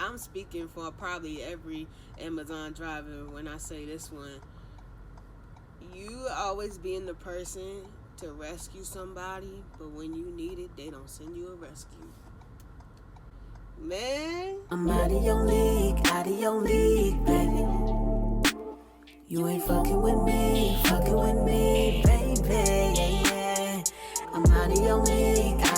I'm speaking for probably every Amazon driver when I say this one. You always being the person to rescue somebody, but when you need it, they don't send you a rescue. Man, I'm out of your league, baby. You ain't fucking with me, baby. Yeah. I'm out of your league, baby.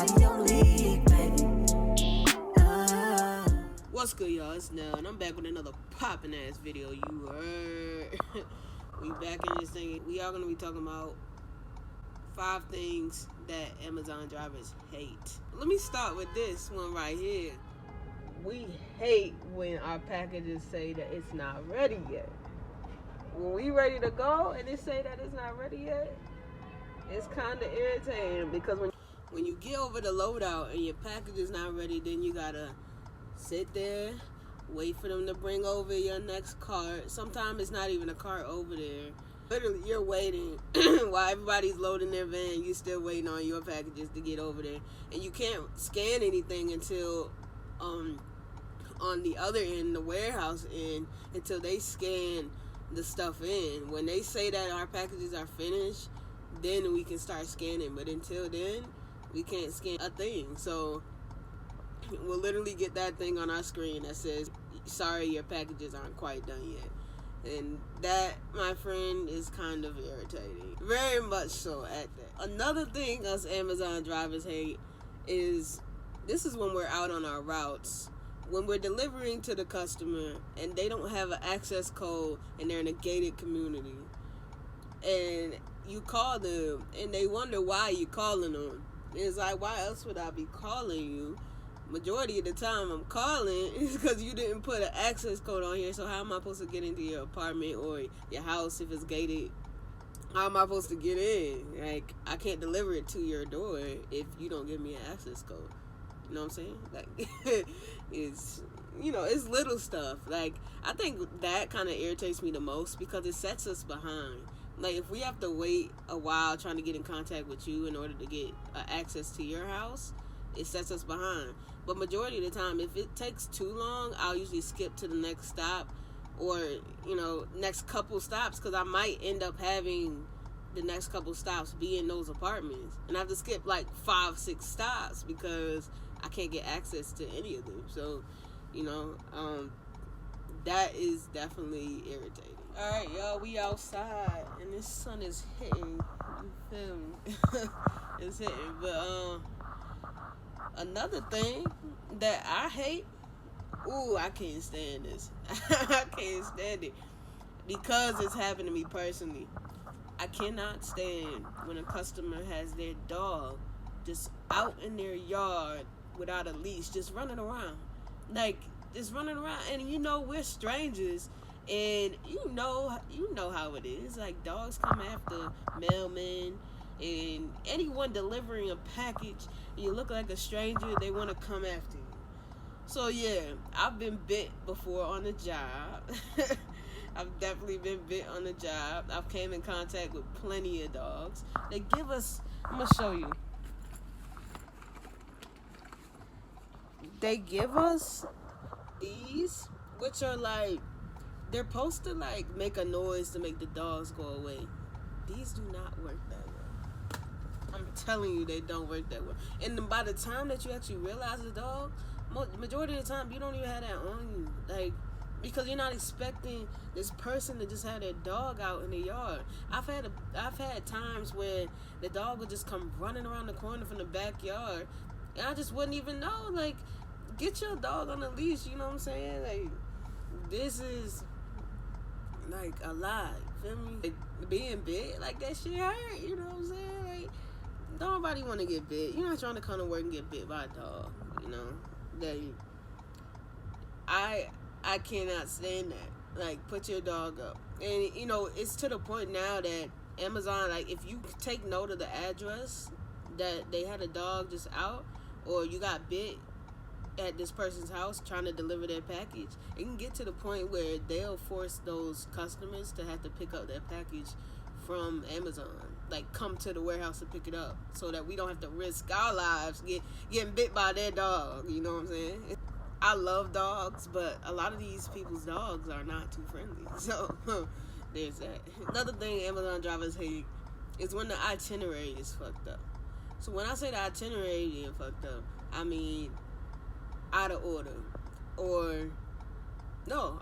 What's good, y'all? It's Nell, and I'm back with another poppin' ass video. You heard? We back in this thing. We are gonna be talking about 5 things that Amazon drivers hate. Let me start with this one right here. We hate when our packages say that it's not ready yet. When we ready to go and they say that it's not ready yet, it's kind of irritating, because when you get over the loadout and your package is not ready, then you gotta sit there, wait for them to bring over your next cart. Sometimes it's not even a cart over there. Literally, you're waiting while everybody's loading their van. You still waiting on your packages to get over there, and you can't scan anything until on the other end, the warehouse end, until they scan the stuff in. When they say that our packages are finished, then we can start scanning. But until then, we can't scan a thing. So we'll literally get that thing on our screen that says, sorry, your packages aren't quite done yet. And that, my friend, is kind of irritating. Very much so at that. Another thing us Amazon drivers hate is, this is when we're out on our routes. When we're delivering to the customer and they don't have an access code and they're in a gated community, and you call them and they wonder why you're calling them. It's like, why else would I be calling you? Majority of the time I'm calling is because you didn't put an access code on here. So how am I supposed to get into your apartment or your house if it's gated? How am I supposed to get in? Like, I can't deliver it to your door if you don't give me an access code. You know what I'm saying? Like, it's little stuff. Like, I think that kind of irritates me the most because it sets us behind. Like, if we have to wait a while trying to get in contact with you in order to get access to your house, it sets us behind. But majority of the time, if it takes too long, I'll usually skip to the next stop or, next couple stops, because I might end up having the next couple stops be in those apartments. And I have to skip like 5-6 stops because I can't get access to any of them. So, that is definitely irritating. Alright, y'all, we outside and this sun is hitting. You feel me? It's hitting. But another thing that I hate, I can't stand this. I can't stand it because it's happened to me personally. I cannot stand when a customer has their dog just out in their yard without a leash, just running around. Like, just running around. And we're strangers, and you know how it is. Like, dogs come after mailmen and anyone delivering a package, and you look like a stranger, they want to come after you. So yeah, I've been bit before on the job. I've definitely been bit on the job. I've came in contact with plenty of dogs. They give us, I'm going to show you. They give us these, which are like, they're supposed to like make a noise to make the dogs go away. These do not work that way. I'm telling you, they don't work that way. And then by the time that you actually realize the dog, majority of the time, you don't even have that on you. Like, because you're not expecting this person to just have their dog out in the yard. I've had times where the dog would just come running around the corner from the backyard, and I just wouldn't even know. Like, get your dog on a leash, you know what I'm saying? Like, this is like a lie. Feel me? Like, being bit, like, that shit hurt, you know what I'm saying? Like, nobody want to get bit. You're not trying to come to work and get bit by a dog, I cannot stand that. Like, put your dog up. And, it's to the point now that Amazon, like, if you take note of the address that they had a dog just out, or you got bit at this person's house trying to deliver their package, it can get to the point where they'll force those customers to have to pick up their package from Amazon. Like, come to the warehouse to pick it up so that we don't have to risk our lives getting bit by their dog. You know what I'm saying? I love dogs, but a lot of these people's dogs are not too friendly. So there's that. Another thing Amazon drivers hate is when the itinerary is fucked up. So when I say the itinerary is fucked up, I mean out of order.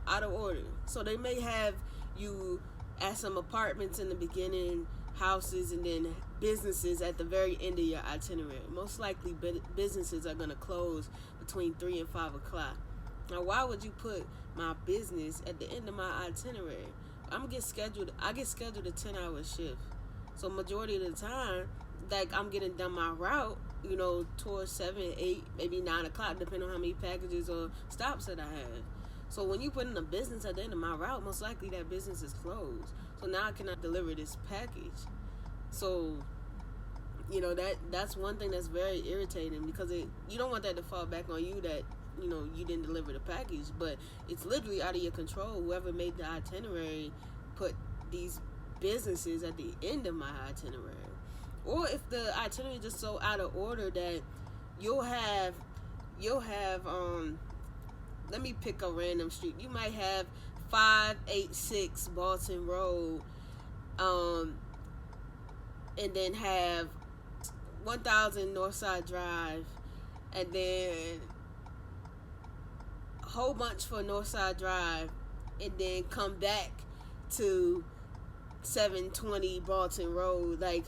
Out of order. So they may have you at some apartments in the beginning, houses, and then businesses at the very end of your itinerary. Most likely businesses are going to close between 3 and 5 o'clock. Now, why would you put my business at the end of my itinerary? I get scheduled a 10-hour shift. So majority of the time, like, I'm getting done my route, towards 7, 8, maybe 9 o'clock, depending on how many packages or stops that I have. So when you put in a business at the end of my route, most likely that business is closed. So now I cannot deliver this package. So, that's one thing that's very irritating, because you don't want that to fall back on you that, you didn't deliver the package. But it's literally out of your control. Whoever made the itinerary put these businesses at the end of my itinerary. Or if the itinerary is just so out of order that you'll have let me pick a random street. You might have 586 Balton Road, and then have 1000 Northside Drive, and then a whole bunch for Northside Drive, and then come back to 720 Balton Road. Like,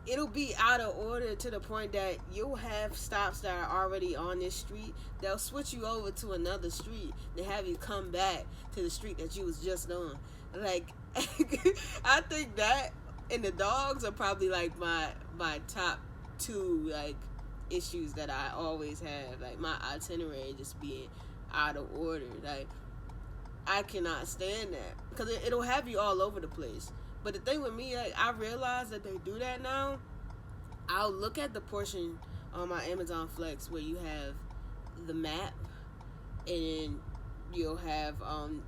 it'll be out of order to the point that you'll have stops that are already on this street. They'll switch you over to another street and have you come back to the street that you was just on. Like, I think that and the dogs are probably like my top 2 like issues that I always have. Like, my itinerary just being out of order. Like, I cannot stand that, because it'll have you all over the place. But the thing with me, like, I realize that they do that now. I'll look at the portion on my Amazon Flex where you have the map, and you'll have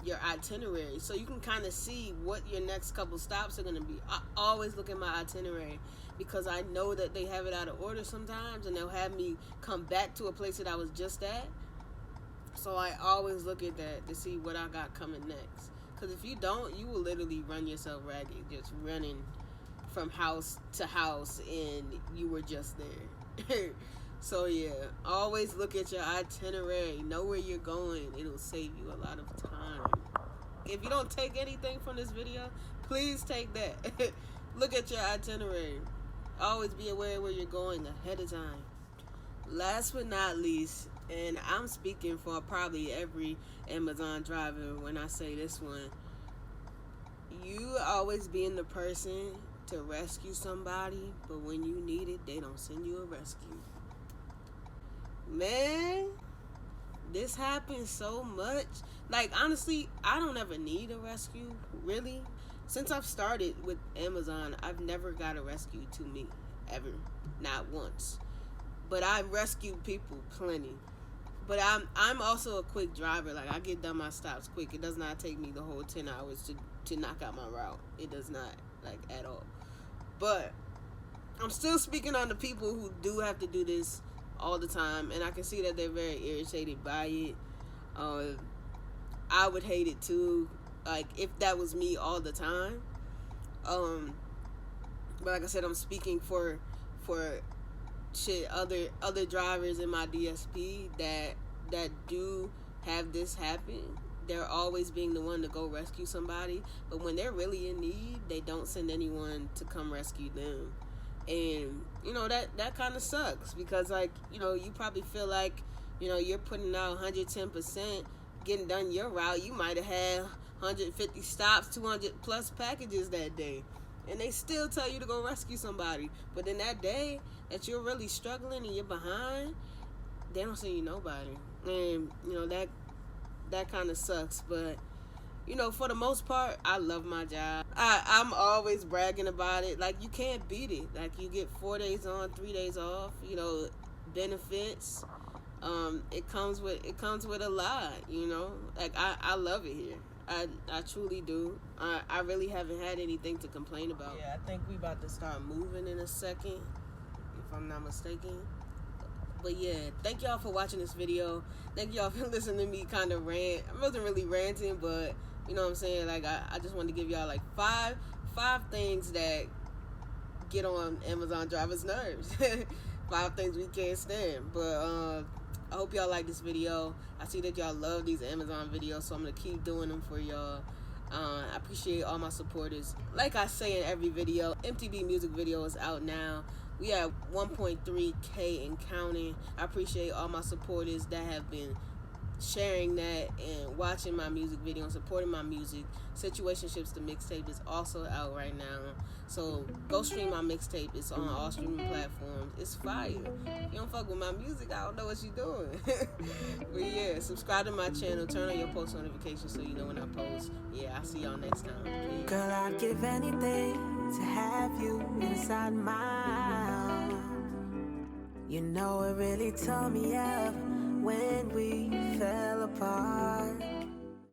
your itinerary, so you can kind of see what your next couple stops are going to be. I always look at my itinerary, because I know that they have it out of order sometimes, and they'll have me come back to a place that I was just at. So I always look at that to see what I got coming next. Because if you don't, you will literally run yourself ragged, just running from house to house, and you were just there. So yeah, always look at your itinerary. Know where you're going. It'll save you a lot of time. If you don't take anything from this video, please take that. Look at your itinerary. Always be aware where you're going ahead of time. Last but not least, and I'm speaking for probably every Amazon driver when I say this one, you always being the person to rescue somebody, but when you need it, they don't send you a rescue. Man, this happens so much. Like, honestly, I don't ever need a rescue, really. Since I've started with Amazon, I've never got a rescue to me, ever. Not once. But I've rescued people plenty. But I'm also a quick driver. Like, I get done my stops quick. It does not take me the whole 10 hours to knock out my route. It does not, like, at all. But I'm still speaking on the people who do have to do this all the time, and I can see that they're very irritated by it. I would hate it too, like, if that was me all the time. But like I said, I'm speaking for other drivers in my DSP that do have this happen. They're always being the one to go rescue somebody, but when they're really in need, they don't send anyone to come rescue them. And that kind of sucks, because, like, you probably feel like you're putting out 110%, getting done your route. You might have had 150 stops, 200 plus packages that day, and they still tell you to go rescue somebody. But then that day that you're really struggling and you're behind, they don't send you nobody. And that kind of sucks. But for the most part, I love my job. I'm always bragging about it. Like, you can't beat it. Like, you get 4 days on, 3 days off, benefits. It comes with a lot, Like, I love it here. I truly do. I really haven't had anything to complain about. Yeah, I think we about to start moving in a second, if I'm not mistaken. But yeah, thank y'all for watching this video. Thank y'all for listening to me kind of rant. I wasn't really ranting, but you know what I'm saying? Like, I just wanted to give y'all like five things that get on Amazon drivers' nerves. 5 things we can't stand. But I hope y'all like this video. I see that y'all love these Amazon videos, so I'm gonna keep doing them for y'all. I appreciate all my supporters. Like I say in every video, MTV music video is out now. We have 1.3K and counting. I appreciate all my supporters that have been sharing that and watching my music video and supporting my music. Situationships, the mixtape, is also out right now, so go stream my mixtape. It's on all streaming platforms. It's fire. If you don't fuck with my music, I don't know what you doing. But yeah, subscribe to my channel, turn on your post notifications so you know when I post. Yeah, I'll see y'all next time. Peace. Girl, I'd give anything to have you inside my arms. You know it really tore me up when we fell apart.